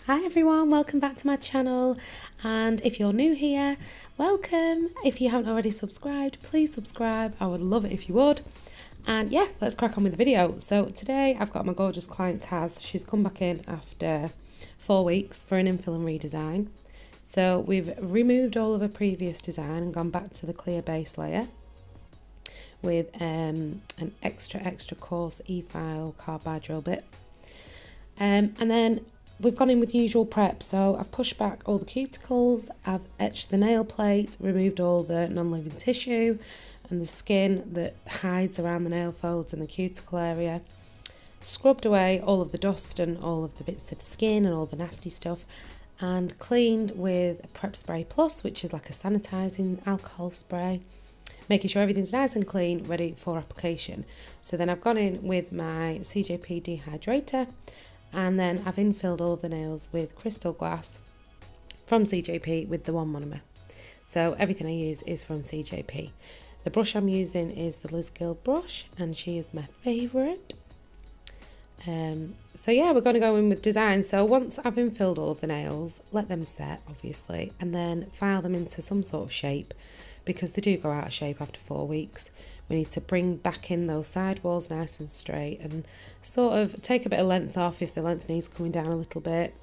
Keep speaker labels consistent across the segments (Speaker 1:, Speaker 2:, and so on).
Speaker 1: Hi everyone, welcome back to my channel, and if you're new here, welcome. If you haven't already subscribed, please subscribe. I would love it if you would. And yeah, let's crack on with the video. So today I've got my gorgeous client Kaz. She's come back in after 4 weeks for an infill and redesign. So we've removed all of her previous design and gone back to the clear base layer with an extra coarse e-file carbide drill bit. And then we've gone in with usual prep, so I've pushed back all the cuticles, I've etched the nail plate, removed all the non-living tissue and the skin that hides around the nail folds and the cuticle area, scrubbed away all of the dust and all of the bits of skin and all the nasty stuff, and cleaned with Prep Spray Plus, which is like a sanitising alcohol spray, making sure everything's nice and clean, ready for application. So then I've gone in with my CJP dehydrator, and then I've infilled all of the nails with crystal glass from CJP with the one monomer. So everything I use is from CJP. The brush I'm using is the Liz Gill brush, and she is my favourite. So yeah, we're going to go in with design. So once I've infilled all of the nails, let them set obviously, and then file them into some sort of shape, because they do go out of shape after 4 weeks. We need to bring back in those side walls nice and straight and sort of take a bit of length off if the length needs coming down a little bit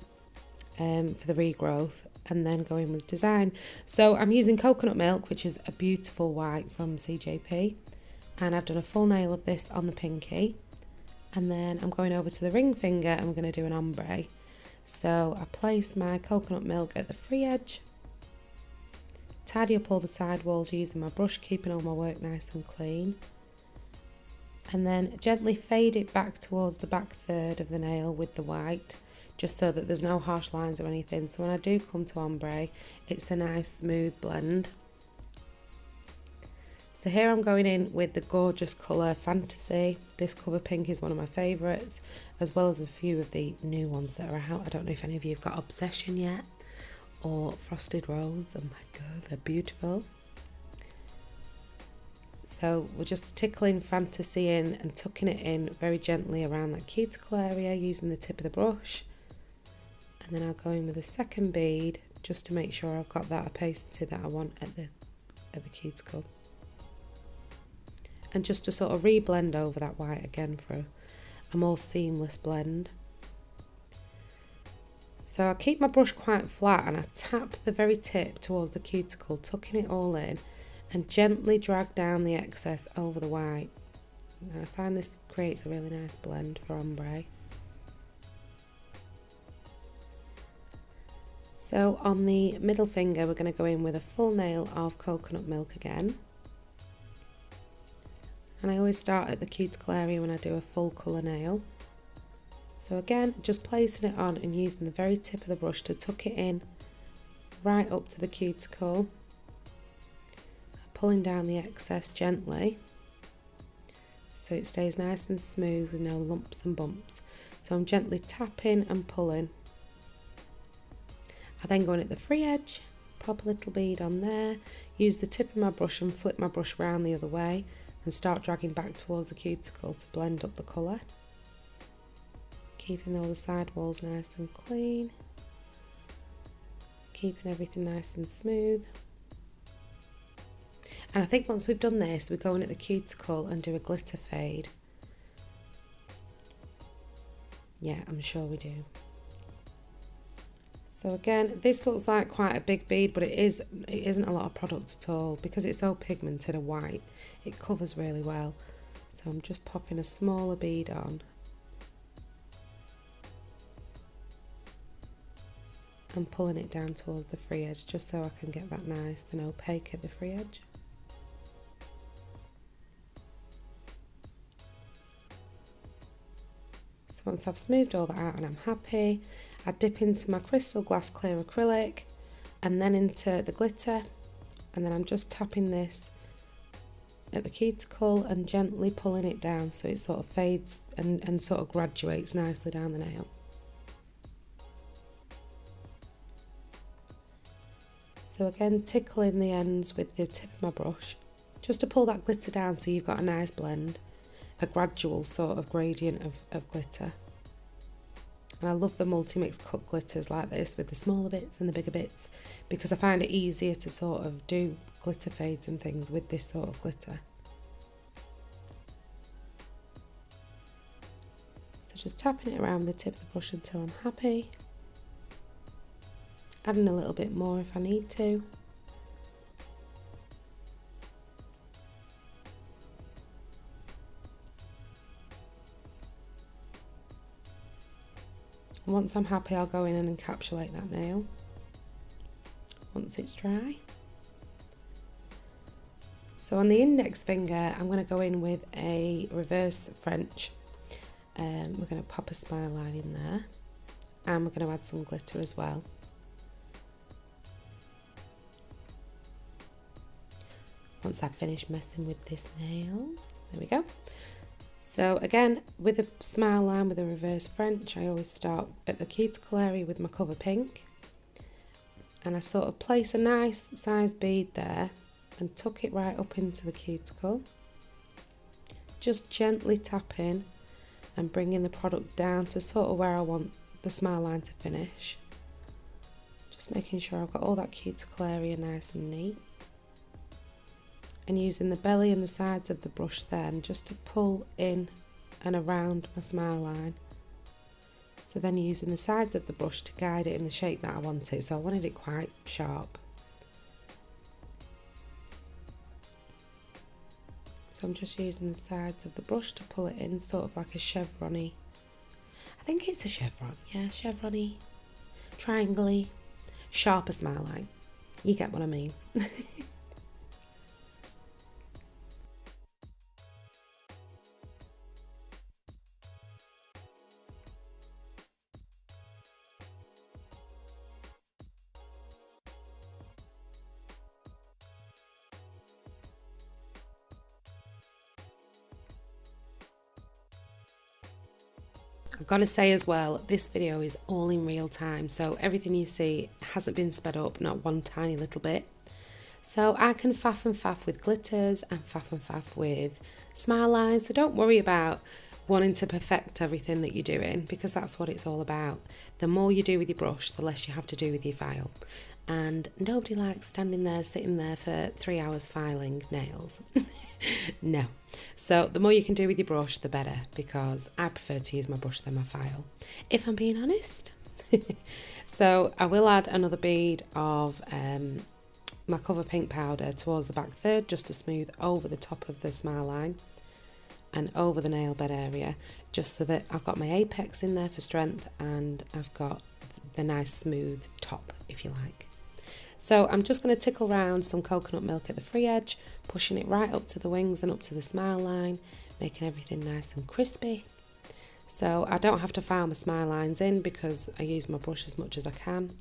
Speaker 1: for the regrowth, and then go in with design. So I'm using coconut milk, which is a beautiful white from CJP, and I've done a full nail of this on the pinky, and then I'm going over to the ring finger and we're going to do an ombre. So I place my coconut milk at the free edge, tidy up all the side walls using my brush, keeping all my work nice and clean, and then gently fade it back towards the back third of the nail with the white, just so that there's no harsh lines or anything. So when I do come to ombre, it's a nice smooth blend. So here I'm going in with the gorgeous colour Fantasy. This cover pink is one of my favourites, as well as a few of the new ones that are out. I don't know if any of you have got Obsession yet, or Frosted Rose. Oh my god, they're beautiful. So we're just tickling Fantasy in and tucking it in very gently around that cuticle area using the tip of the brush, and then I'll go in with a second bead just to make sure I've got that opacity that I want at the cuticle, and just to sort of re-blend over that white again for a more seamless blend. So I keep my brush quite flat and I tap the very tip towards the cuticle, tucking it all in, and gently drag down the excess over the white. And I find this creates a really nice blend for ombre. So on the middle finger we're going to go in with a full nail of coconut milk again. And I always start at the cuticle area when I do a full colour nail. So again, just placing it on and using the very tip of the brush to tuck it in right up to the cuticle, pulling down the excess gently so it stays nice and smooth with no lumps and bumps. So I'm gently tapping and pulling. I then go in at the free edge, pop a little bead on there, use the tip of my brush and flip my brush round the other way and start dragging back towards the cuticle to blend up the colour. Keeping all the side walls nice and clean, keeping everything nice and smooth. And I think once we've done this, we go in at the cuticle and do a glitter fade. Yeah, I'm sure we do. So again, this looks like quite a big bead, but it isn't a lot of product at all, because it's so pigmented and white. It covers really well. So I'm just popping a smaller bead on, and pulling it down towards the free edge just so I can get that nice and opaque at the free edge. So once I've smoothed all that out and I'm happy, I dip into my crystal glass clear acrylic and then into the glitter, and then I'm just tapping this at the cuticle and gently pulling it down so it sort of fades and sort of graduates nicely down the nail. So again, tickling the ends with the tip of my brush, just to pull that glitter down so you've got a nice blend, a gradual sort of gradient of glitter. And I love the multi-mix cut glitters like this with the smaller bits and the bigger bits, because I find it easier to sort of do glitter fades and things with this sort of glitter. So just tapping it around the tip of the brush until I'm happy. Adding a little bit more if I need to. Once I'm happy, I'll go in and encapsulate that nail once it's dry. So on the index finger, I'm going to go in with a reverse French. We're going to pop a smile line in there, and we're going to add some glitter as well. Once I've finished messing with this nail, there we go. So again, with a smile line with a reverse French, I always start at the cuticle area with my cover pink, and I sort of place a nice sized bead there and tuck it right up into the cuticle, just gently tapping and bringing the product down to sort of where I want the smile line to finish, just making sure I've got all that cuticle area nice and neat. And using the belly and the sides of the brush then just to pull in and around my smile line. So then using the sides of the brush to guide it in the shape that I wanted. So I wanted it quite sharp. So I'm just using the sides of the brush to pull it in, sort of like a chevron-y. I think it's a chevron, yeah, chevron-y, triangle-y, sharper smile line. You get what I mean. I've got to say as well, this video is all in real time, so everything you see hasn't been sped up, not one tiny little bit. So I can faff and faff with glitters and faff and faff with smile lines, so don't worry about wanting to perfect everything that you're doing, because that's what it's all about. The more you do with your brush, the less you have to do with your file. And nobody likes standing there, sitting there for 3 hours filing nails. No. So the more you can do with your brush, the better, because I prefer to use my brush than my file, if I'm being honest. So I will add another bead of my cover pink powder towards the back third, just to smooth over the top of the smile line and over the nail bed area, just so that I've got my apex in there for strength and I've got the nice smooth top, if you like. So I'm just going to tickle round some coconut milk at the free edge, pushing it right up to the wings and up to the smile line, making everything nice and crispy. So I don't have to file my smile lines in because I use my brush as much as I can.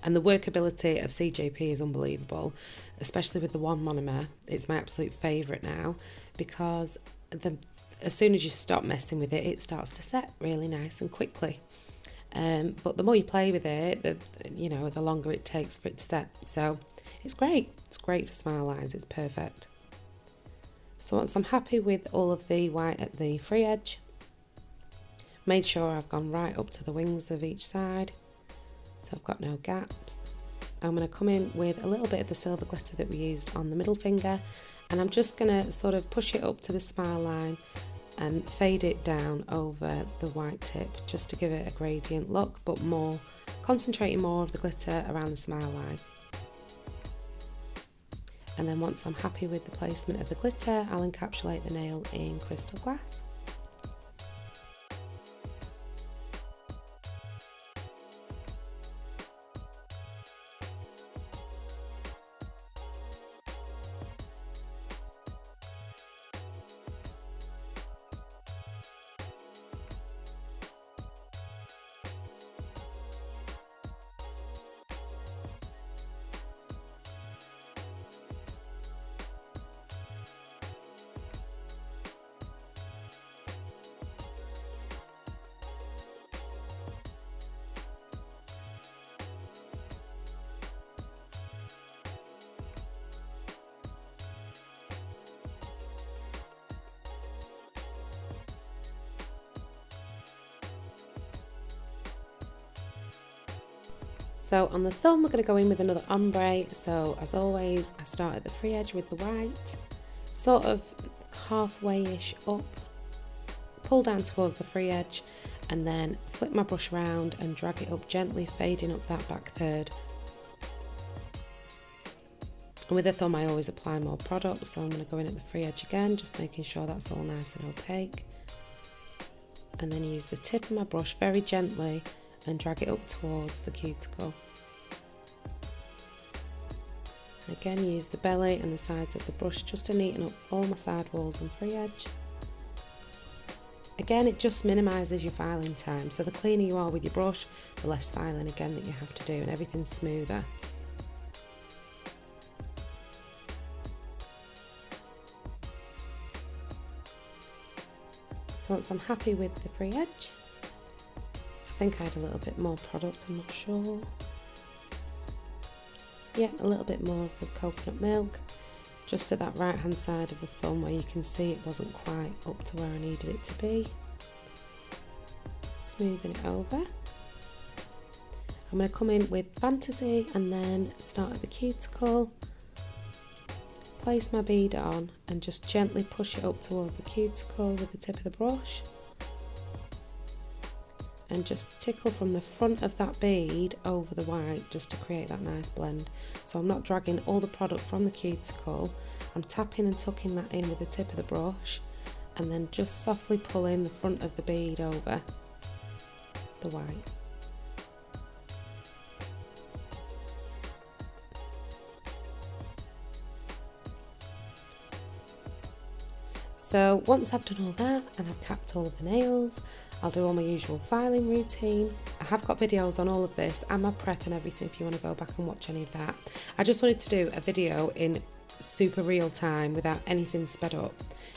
Speaker 1: And the workability of CJP is unbelievable, especially with the one monomer. It's my absolute favourite now, because as soon as you stop messing with it, it starts to set really nice and quickly. But the more you play with it, the longer it takes for it to set. So it's great. It's great for smile lines. It's perfect. So once I'm happy with all of the white at the free edge, made sure I've gone right up to the wings of each side, so I've got no gaps. I'm going to come in with a little bit of the silver glitter that we used on the middle finger, and I'm just going to sort of push it up to the smile line and fade it down over the white tip, just to give it a gradient look, but concentrating more of the glitter around the smile line. And then once I'm happy with the placement of the glitter, I'll encapsulate the nail in crystal glass. So on the thumb we're going to go in with another ombre. So as always I start at the free edge with the white, sort of halfway-ish up, pull down towards the free edge, and then flip my brush around and drag it up gently, fading up that back third. And with the thumb I always apply more product, so I'm going to go in at the free edge again, just making sure that's all nice and opaque. And then use the tip of my brush very gently and drag it up towards the cuticle. And again use the belly and the sides of the brush just to neaten up all my side walls and free edge. Again, it just minimises your filing time, so the cleaner you are with your brush, the less filing again that you have to do, and everything's smoother. So once I'm happy with the free edge, I think I had a little bit more product, I'm not sure. Yeah, a little bit more of the coconut milk, just at that right hand side of the thumb where you can see it wasn't quite up to where I needed it to be. Smoothing it over. I'm going to come in with Fantasy and then start at the cuticle, place my bead on and just gently push it up towards the cuticle with the tip of the brush, and just tickle from the front of that bead over the white just to create that nice blend. So I'm not dragging all the product from the cuticle, I'm tapping and tucking that in with the tip of the brush and then just softly pulling the front of the bead over the white. So once I've done all that and I've capped all of the nails, I'll do all my usual filing routine. I have got videos on all of this and my prep and everything if you want to go back and watch any of that. I just wanted to do a video in super real time without anything sped up,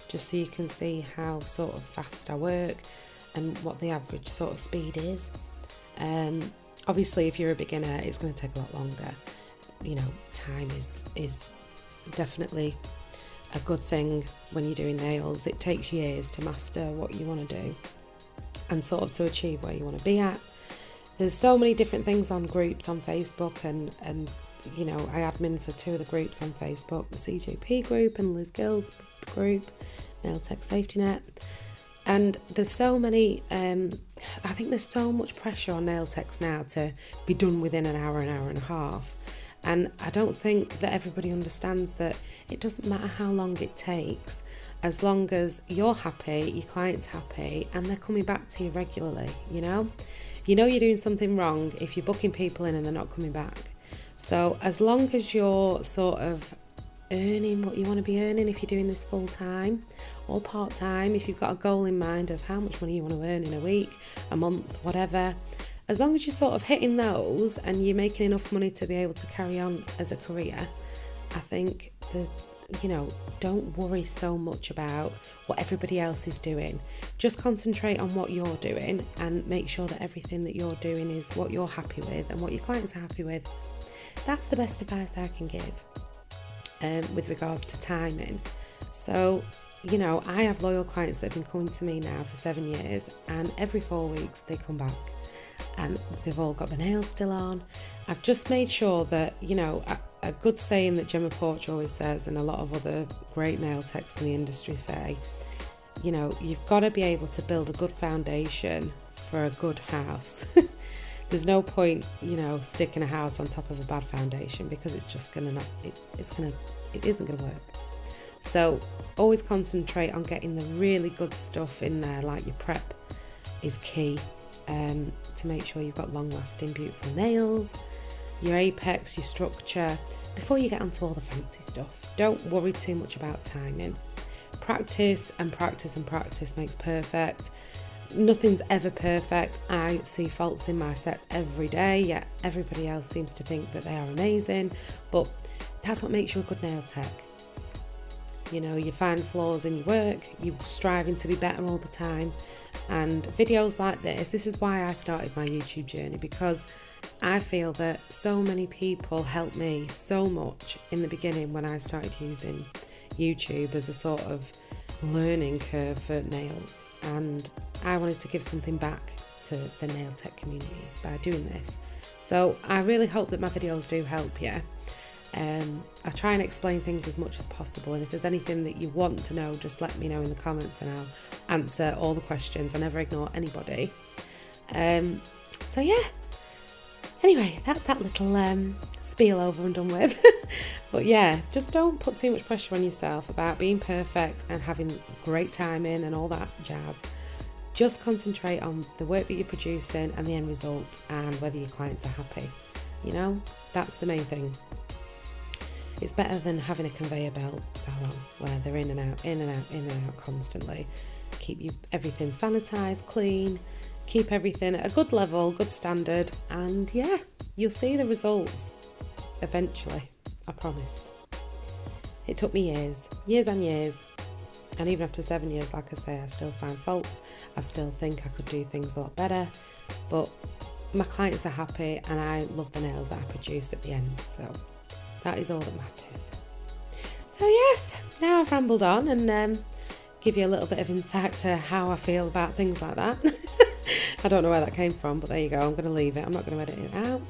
Speaker 1: just so you can see how sort of fast I work and what the average sort of speed is. Obviously if you're a beginner it's going to take a lot longer. You know, time is definitely a good thing when you're doing nails. It takes years to master what you want to do and sort of to achieve where you want to be at. There's so many different things on groups on Facebook and you know, I admin for 2 of the groups on Facebook, the CJP group and Liz Gill's group, Nail Tech Safety Net. And there's so many, I think there's so much pressure on nail techs now to be done within an hour and a half. And I don't think that everybody understands that it doesn't matter how long it takes, as long as you're happy, your client's happy, and they're coming back to you regularly, you know? You know you're doing something wrong if you're booking people in and they're not coming back. So as long as you're sort of earning what you want to be earning, if you're doing this full time or part time, if you've got a goal in mind of how much money you want to earn in a week, a month, whatever, as long as you're sort of hitting those and you're making enough money to be able to carry on as a career, I think that, you know, don't worry so much about what everybody else is doing. Just concentrate on what you're doing and make sure that everything that you're doing is what you're happy with and what your clients are happy with. That's the best advice I can give with regards to timing. So, you know, I have loyal clients that have been coming to me now for 7 years, and every 4 weeks they come back and they've all got the nails still on. I've just made sure that, you know, a good saying that Gemma Porch always says, and a lot of other great nail techs in the industry say, you know, you've got to be able to build a good foundation for a good house. There's no point, you know, sticking a house on top of a bad foundation, because it's just gonna not, it isn't gonna work. So always concentrate on getting the really good stuff in there, like your prep is key, to make sure you've got long lasting beautiful nails, your apex, your structure, before you get onto all the fancy stuff. Don't worry too much about timing. Practice and practice and practice makes perfect. Nothing's ever perfect. I see faults in my sets every day, yet everybody else seems to think that they are amazing, but that's what makes you a good nail tech. You know, you find flaws in your work, you're striving to be better all the time, and videos like this is why I started my YouTube journey, because I feel that so many people helped me so much in the beginning when I started using YouTube as a sort of learning curve for nails, and I wanted to give something back to the nail tech community by doing this. So I really hope that my videos do help you. I try and explain things as much as possible, and if there's anything that you want to know, just let me know in the comments and I'll answer all the questions. I never ignore anybody. So yeah, anyway, that's that little spiel over and done with. But yeah, just don't put too much pressure on yourself about being perfect and having great timing and all that jazz. Just concentrate on the work that you're producing and the end result, and whether your clients are happy. You know, that's the main thing. It's better than having a conveyor belt salon where they're in and out, in and out, in and out constantly. Keep everything sanitised, clean, keep everything at a good level, good standard, and yeah, you'll see the results eventually, I promise. It took me years and years, and even after 7 years, like I say, I still find faults. I still think I could do things a lot better, but my clients are happy and I love the nails that I produce at the end, so that is all that matters. So yes, now I've rambled on and give you a little bit of insight to how I feel about things like that. I don't know where that came from, but there you go. I'm going to leave it. I'm not going to edit it out.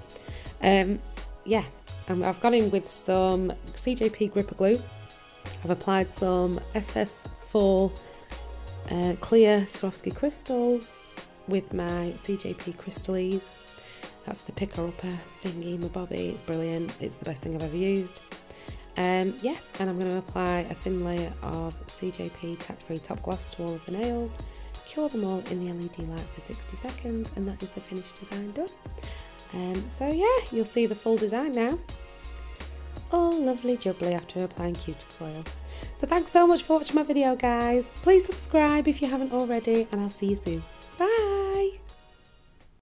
Speaker 1: Yeah, I've gone in with some CJP gripper glue. I've applied some SS4 clear Swarovski crystals with my CJP Crystallese. That's the picker-upper thingy, my bobby. It's brilliant. It's the best thing I've ever used. Yeah, and I'm going to apply a thin layer of CJP tack-free top gloss to all of the nails, cure them all in the LED light for 60 seconds, and that is the finished design done. So yeah, you'll see the full design now. All lovely jubbly after applying cuticle oil. So thanks so much for watching my video, guys. Please subscribe if you haven't already, and I'll see you soon.